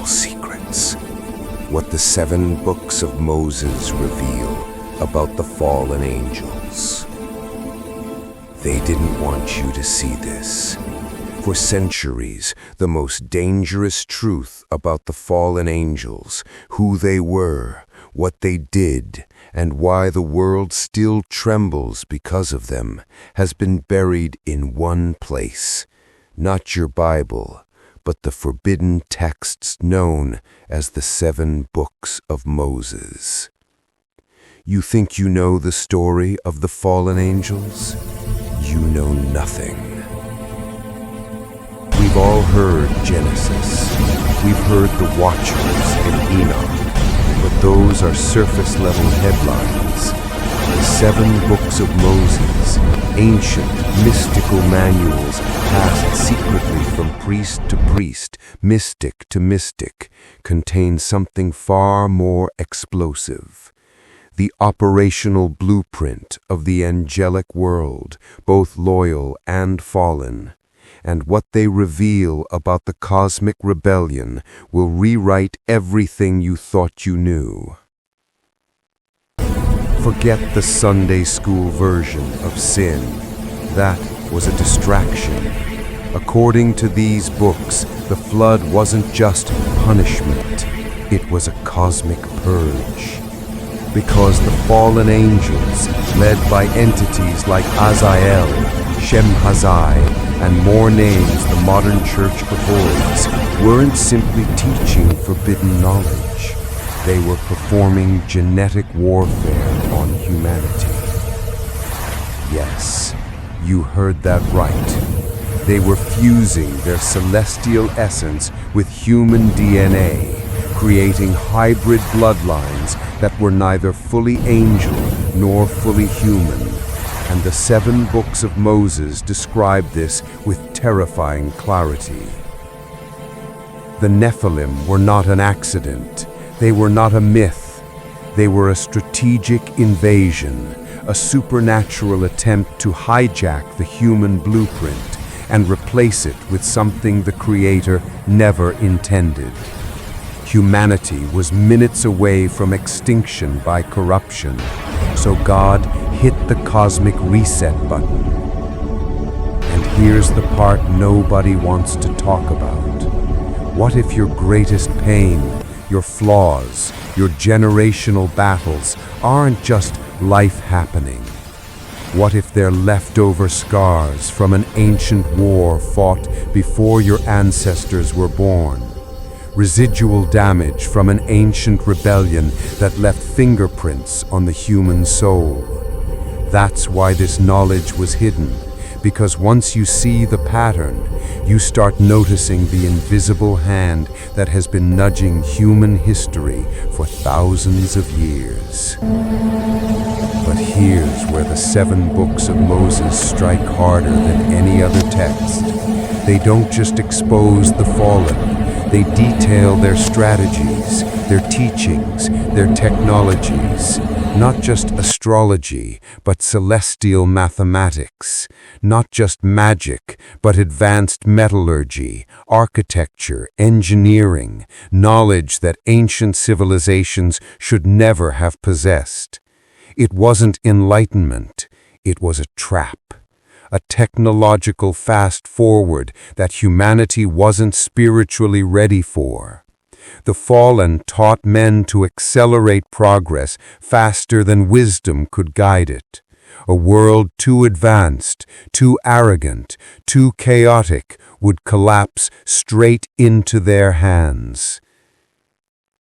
celestial secrets. What the 7 books of Moses reveal about the fallen angels. They didn't want you to see this. For centuries, the most dangerous truth about the fallen angels, who they were, what they did, and why the world still trembles because of them, has been buried in one place. Not your Bible, but the forbidden texts known as the 7 books of Moses. You think you know the story of the fallen angels? You know nothing. We've all heard Genesis. We've heard the Watchers in Enoch, but those are surface-level headlines. The 7 books of Moses, ancient mystical manuals passed secretly from priest to priest, mystic to mystic, contain something far more explosive. The operational blueprint of the angelic world, both loyal and fallen. And what they reveal about the cosmic rebellion will rewrite everything you thought you knew. Forget the Sunday school version of sin. That was a distraction. According to these books, the flood wasn't just punishment. It was a cosmic purge. Because the fallen angels, led by entities like Azael, Shemhazai, and more names the modern church avoids, weren't simply teaching forbidden knowledge. They were performing genetic warfare on humanity. Yes, you heard that right. They were fusing their celestial essence with human DNA, creating hybrid bloodlines that were neither fully angel nor fully human. And the 7 books of Moses describe this with terrifying clarity. The Nephilim were not an accident. They were not a myth. They were a strategic invasion, a supernatural attempt to hijack the human blueprint and replace it with something the Creator never intended. Humanity was minutes away from extinction by corruption, so God hit the cosmic reset button. And here's the part nobody wants to talk about. What if your greatest pain, your flaws, your generational battles aren't just life happening? What if they're leftover scars from an ancient war fought before your ancestors were born? Residual damage from an ancient rebellion that left fingerprints on the human soul. That's why this knowledge was hidden, because once you see the pattern, you start noticing the invisible hand that has been nudging human history for thousands of years. But here's where the 7 books of Moses strike harder than any other text. They don't just expose the fallen. They detail their strategies, their teachings, their technologies, not just astrology, but celestial mathematics, not just magic, but advanced metallurgy, architecture, engineering, knowledge that ancient civilizations should never have possessed. It wasn't enlightenment, it was a trap. A technological fast-forward that humanity wasn't spiritually ready for. The fallen taught men to accelerate progress faster than wisdom could guide it. A world too advanced, too arrogant, too chaotic would collapse straight into their hands.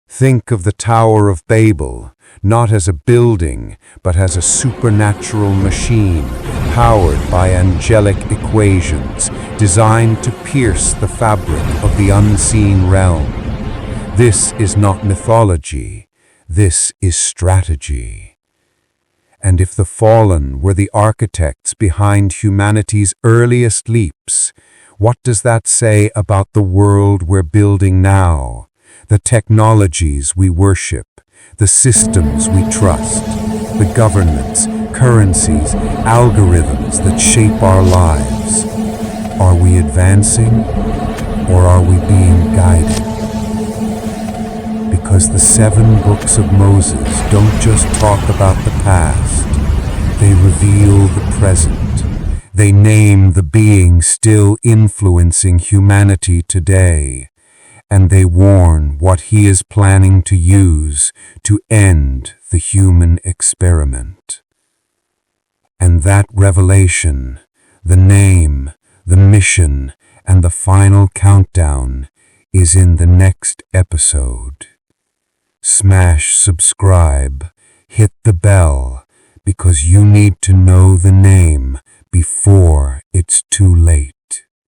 Think of the Tower of Babel, not as a building, but as a supernatural machine, powered by angelic equations, designed to pierce the fabric of the unseen realm. This is not mythology, this is strategy. And if the fallen were the architects behind humanity's earliest leaps, what does that say about the world we're building now? The technologies we worship, the systems we trust, the governments, currencies, algorithms that shape our lives. Are we advancing, or are we being guided? 7 books of Moses don't just talk about the past. They reveal the present. They name the beings still influencing humanity today. And they warn what he is planning to use to end the human experiment. And that revelation, the name, the mission, and the final countdown is in the next episode. Smash subscribe, hit the bell, because you need to know the name before it's too late.